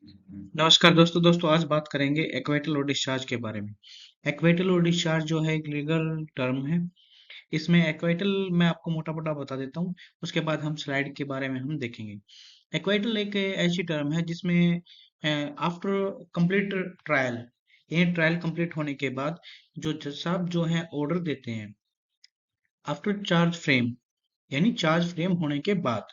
नमस्कार दोस्तों आज बात करेंगे एक्वेटल और डिस्चार्ज के बारे में। एक्वेटल और डिस्चार्ज जो है एक लीगल टर्म है। इसमें एक्वेटल मैं आपको मोटा मोटा बता देता हूँ। उसके बाद हम स्लाइड के बारे में हम देखेंगे। एक्वेटल एक ऐसी टर्म है जिसमें आफ्टर कंप्लीट ट्रायल, ये ट्रायल कंप्लीट होने के बाद जो जज साहब जो है ऑर्डर देते हैं आफ्टर चार्ज फ्रेम, यानी चार्ज फ्रेम होने के बाद,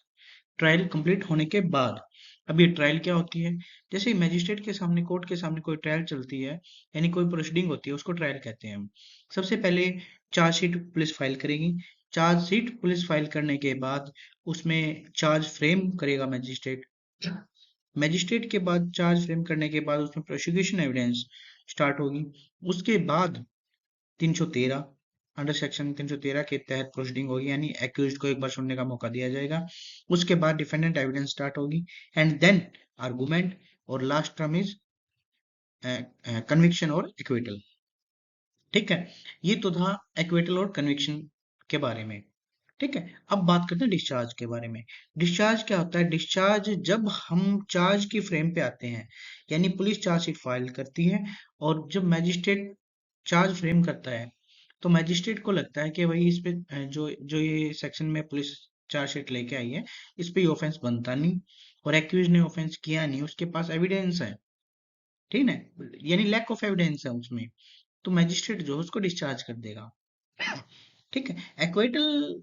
ट्रायल कंप्लीट होने के बाद। अब ये ट्रायल क्या होती है? जैसे मैजिस्ट्रेट के सामने, कोर्ट के सामने कोई ट्रायल चलती है, यानी कोई प्रोसीडिंग होती है, उसको ट्रायल कहते हैं हम। सबसे पहले चार्जशीट पुलिस फाइल करेगी। चार्जशीट पुलिस फाइल करने के बाद उसमें चार्ज फ्रेम करेगा मैजिस्ट्रेट। मैजिस्ट्रेट के बाद चार्ज फ्रेम करने के बाद उसमें प्रोसिक्यूशन एविडेंस स्टार्ट होगी। उसके बाद 313, अंडर सेक्शन 313 के तहत प्रोसीडिंग होगी, यानी एक्यूज्ड को एक बार सुनने का मौका दिया जाएगा। उसके बाद डिफेंडेंट एविडेंस स्टार्ट होगी एंड देन आर्गुमेंट, और लास्ट टर्म इज कन्विक्शन और एक्विटल। ठीक है, ये तो था एक्विटल और कन्विक्शन के बारे में। ठीक है, अब बात करते हैं डिस्चार्ज के बारे में। डिस्चार्ज क्या होता है? डिस्चार्ज जब हम चार्ज की फ्रेम पे आते हैं, यानी पुलिस चार्जशीट फाइल करती है, और जब मैजिस्ट्रेट चार्ज फ्रेम करता है तो मैजिस्ट्रेट को लगता है कि भाई इस पे जो जो ये सेक्शन में पुलिस चार्जशीट लेके आई है, इस पे ये ऑफेंस बनता नहीं, और एक्यूज ने ऑफेंस किया नहीं, उसके पास एविडेंस है, ठीक है, यानी लैक ऑफ एविडेंस है उसमें, तो मैजिस्ट्रेट जो है उसको डिस्चार्ज कर देगा। ठीक है, एक्विटल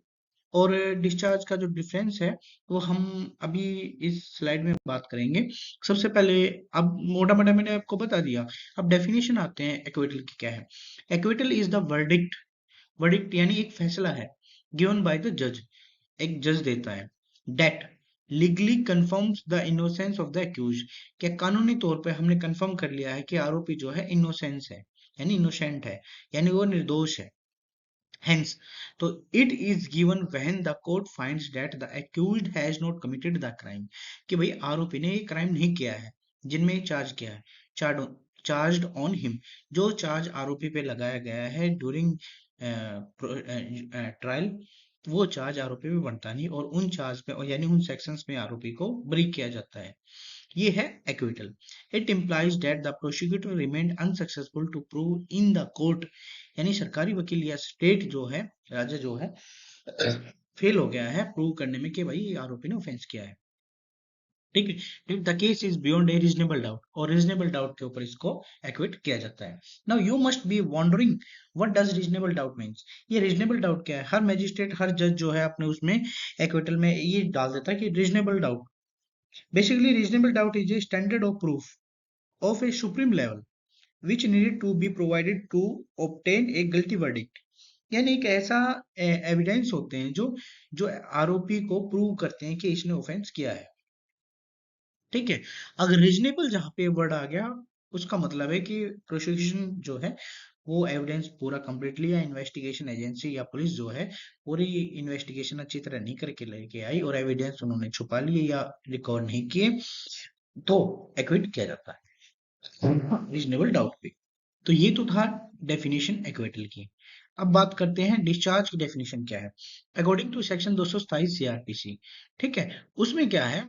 और डिस्चार्ज का जो डिफरेंस है वो हम अभी इस स्लाइड में बात करेंगे। सबसे पहले, अब मोटा मोटा मैंने आपको बता दिया। अब डेफिनेशन आते हैं एक्विटल की क्या है। Acquittal is the verdict, verdict यानी एक फैसला है, गिवन बाय द जज, एक जज देता है, that legally confirms the innocence of the accused, क्या कानूनी तौर पे हमने कंफर्म कर लिया है कि आरोपी जो है इनोसेंस है, यानी इनोसेंट है, यानी वो निर्दोष है। Hence, so it is given when the court finds that the accused has not committed the crime, कि भाई आरोपी ने ये क्राइम नहीं किया है जिनमें चार्ज किया है, चार्ज्ड ऑन हिम, जो चार्ज आरोपी पे लगाया गया है ड्यूरिंग ट्रायल, वो चार्ज आरोपी पे बनता नहीं, और उन चार्ज पे, यानी उन सेक्शंस में आरोपी को ब्री किया जाता है। ये है acquittal. It implies that the prosecutor remained unsuccessful to prove in the court, यानी सरकारी वकील या स्टेट जो है, राजा जो है, फेल हो गया है प्रूव करने में कि भाई आरोपी ने ऑफेंस किया है। ठीक है, the case is beyond a reasonable doubt, और रीजनेबल डाउट के ऊपर इसको एक्विट किया जाता है। Now you must be wondering what does reasonable doubt means. ये रीजनेबल डाउट क्या है? हर मैजिस्ट्रेट, हर जज जो है अपने उसमें एक्विटल में ये डाल देता है कि reasonable doubt, basically reasonable doubt is a standard of proof of a supreme level which needed to be provided to obtain a guilty verdict, यानी एक ऐसा एविडेंस होते हैं जो जो आरोपी को प्रूव करते हैं कि इसने ऑफेंस किया है। ठीक है, अगर रीजनेबल जहां पे वर्ड आ गया, उसका मतलब है कि प्रोसिक्यूशन जो है वो एविडेंस पूरा कंप्लीटली, या इन्वेस्टिगेशन एजेंसी या पुलिस जो है पूरी इन्वेस्टिगेशन अच्छी तरह नहीं करके लेके आई, और एविडेंस उन्होंने छुपा लिए या रिकवर नहीं किए, तो एक्विट किया जाता है रीजनेबल डाउट पे। तो ये तो था डेफिनेशन एक्विटल की। अब बात करते हैं डिस्चार्ज की डेफिनेशन क्या है। अकॉर्डिंग टू सेक्शन 227 सीआरपीसी, ठीक है, उसमें क्या है,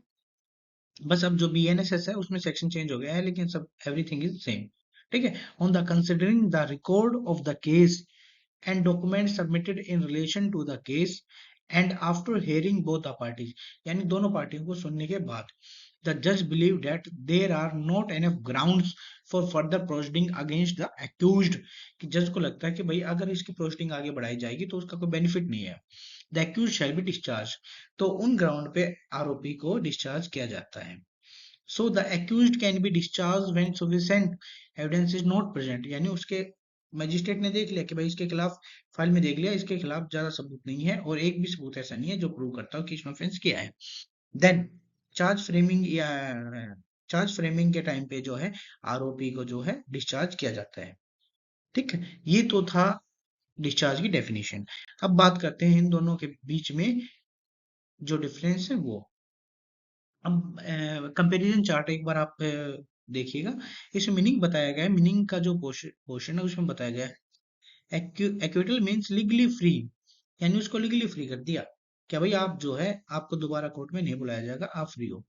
बस अब जो बीएनएसएस है उसमें सेक्शन चेंज हो गया है, लेकिन सब एवरीथिंग इज सेम। ठीक है, on the considering the record of the case and documents submitted in relation to the case and after hearing both the parties, यानी दोनों पार्टियों को सुनने के बाद, the judge believed that there are not enough grounds for further proceeding against the accused, कि जज को लगता है कि भाई अगर इसकी प्रोसीडिंग आगे बढ़ाई जाएगी तो उसका कोई बेनिफिट नहीं है, the accused shall be discharged, तो उन ग्राउंड पे आरोपी को डिस्चार्ज किया जाता है। So the accused can be discharged when sufficient evidence is not present, यानी उसके मजिस्ट्रेट ने देख लिया कि भाई इसके खिलाफ, फाइल में देख लिया इसके खिलाफ ज्यादा सबूत नहीं है, और एक भी सबूत ऐसा नहीं है जो प्रूव करता हो कि इसने ऑफेंस किया है। देन चार्ज फ्रेमिंग, या चार्ज फ्रेमिंग के टाइम पे जो है आरोपी को जो है डिस्चार्ज किया जाता है। ठीक है, ये तो था डिस्चार्ज की डेफिनेशन। अब बात करते हैं इन दोनों के बीच में जो डिफरेंस है वो। अब कंपैरिजन चार्ट एक बार आप देखिएगा, इसमें मीनिंग बताया गया है। मीनिंग का जो पोर्शन है उसमें बताया गया है एक्विटल मीन्स लीगली फ्री, यानी उसको लीगली फ्री कर दिया, क्या भाई आप जो है आपको दोबारा कोर्ट में नहीं बुलाया जाएगा, आप फ्री हो।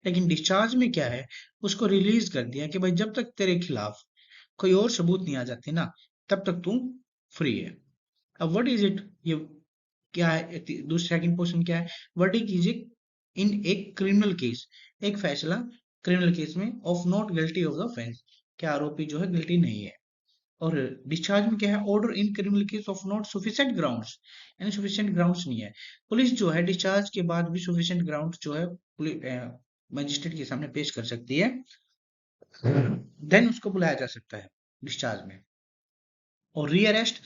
लेकिन डिस्चार्ज में क्या है, उसको रिलीज कर दिया कि भाई जब तक तेरे खिलाफ कोई और सबूत नहीं आ जाते ना, तब तक तू फ्री है। अब व्हाट इज इट, ये क्या है, दूसरा सेकंड क्वेश्चन क्या है, व्हाट इज इट इन एक क्रिमिनल केस, एक फैसला क्रिमिनल केस में of not guilty of the offence, क्या आरोपी जो है गिल्टी नहीं है। और डिस्चार्ज में क्या है, order in criminal case of not sufficient grounds, यानी सफिशिएंट ग्राउंड्स नहीं है। पुलिस जो है डिस्चार्ज के बाद भी सफिशिएंट ग्राउंड्स जो है मजिस्ट्रेट के सामने पेश कर सकती है, देन उसको बुलाया जा सकता है डिस्चार्ज में। और रीअरेस्ट,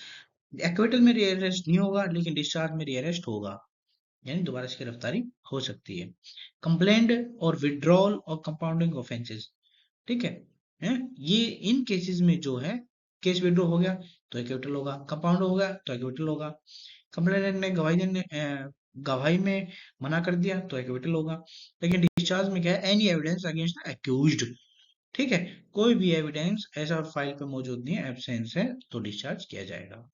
एक्विटल में रीअरेस्ट नहीं होगा, लेकिन डिस्चार्ज में रीअरेस्ट होगा, यानी दोबारा से गिरफ्तारी हो सकती है। कंप्लेंट और विड्रॉल और कंपाउंडिंग ऑफेंसेस, ठीक है, ये इन केसेस में जो है केस विड्रॉ हो गया तो एक्विटल होगा, कंपाउंड हो गया तो एक्विटल होगा, कंप्लेनेंट ने गवाही में मना कर दिया तो एक्विटल होगा। लेकिन डिस्चार्ज में क्या है, एनी एविडेंस अगेंस्ट अक्यूज्ड, ठीक है, कोई भी एविडेंस ऐसा फाइल पे मौजूद नहीं है, एब्सेंस है, तो डिस्चार्ज किया जाएगा।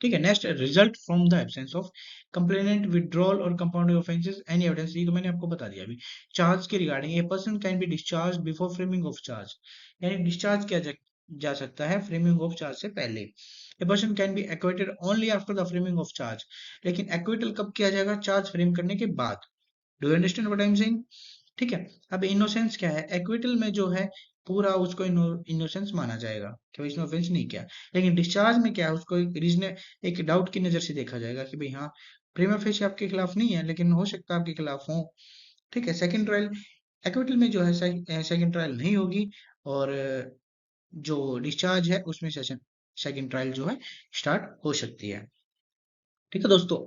ठीक है, next, result from the absence of complainant withdrawal और कंपाउंडिंग ऑफेंसेस एनी एविडेंस, ये तो मैंने आपको बता दिया अभी। चार्ज के regarding a person can be discharge before framing of charge, यानी डिस्चार्ज किया जा सकता है फ्रेमिंग ऑफ चार्ज से पहले। A person can be acquitted only after the framing of charge, लेकिन एक्विटल कब किया जाएगा, चार्ज फ्रेम करने के बाद। Do you understand what I am saying? ठीक है। अब इनोसेंस क्या है, एक्विटल में जो है पूरा उसको इनोसेंस माना जाएगा कि भाई इसने ऑफेंस नहीं किया। लेकिन डिस्चार्ज में क्या है, उसको एक रीजन, एक डाउट की नजर से देखा जाएगा कि भाई हाँ, प्रीमा फेसी आपके खिलाफ नहीं है, लेकिन हो सकता है आपके खिलाफ हो। ठीक है, सेकंड ट्रायल, एक्विटल में जो है सेकंड ट्रायल नहीं होगी, और जो डिस्चार्ज है उसमें सेकंड ट्रायल जो है स्टार्ट हो सकती है। ठीक है दोस्तों,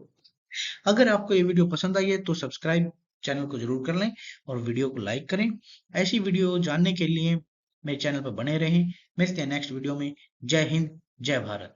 अगर आपको ये वीडियो पसंद आई है तो सब्सक्राइब चैनल को जरूर कर लें और वीडियो को लाइक करें। ऐसी वीडियो जानने के लिए मेरे चैनल पर बने रहें। मिलते हैं नेक्स्ट वीडियो में। जय हिंद, जय भारत।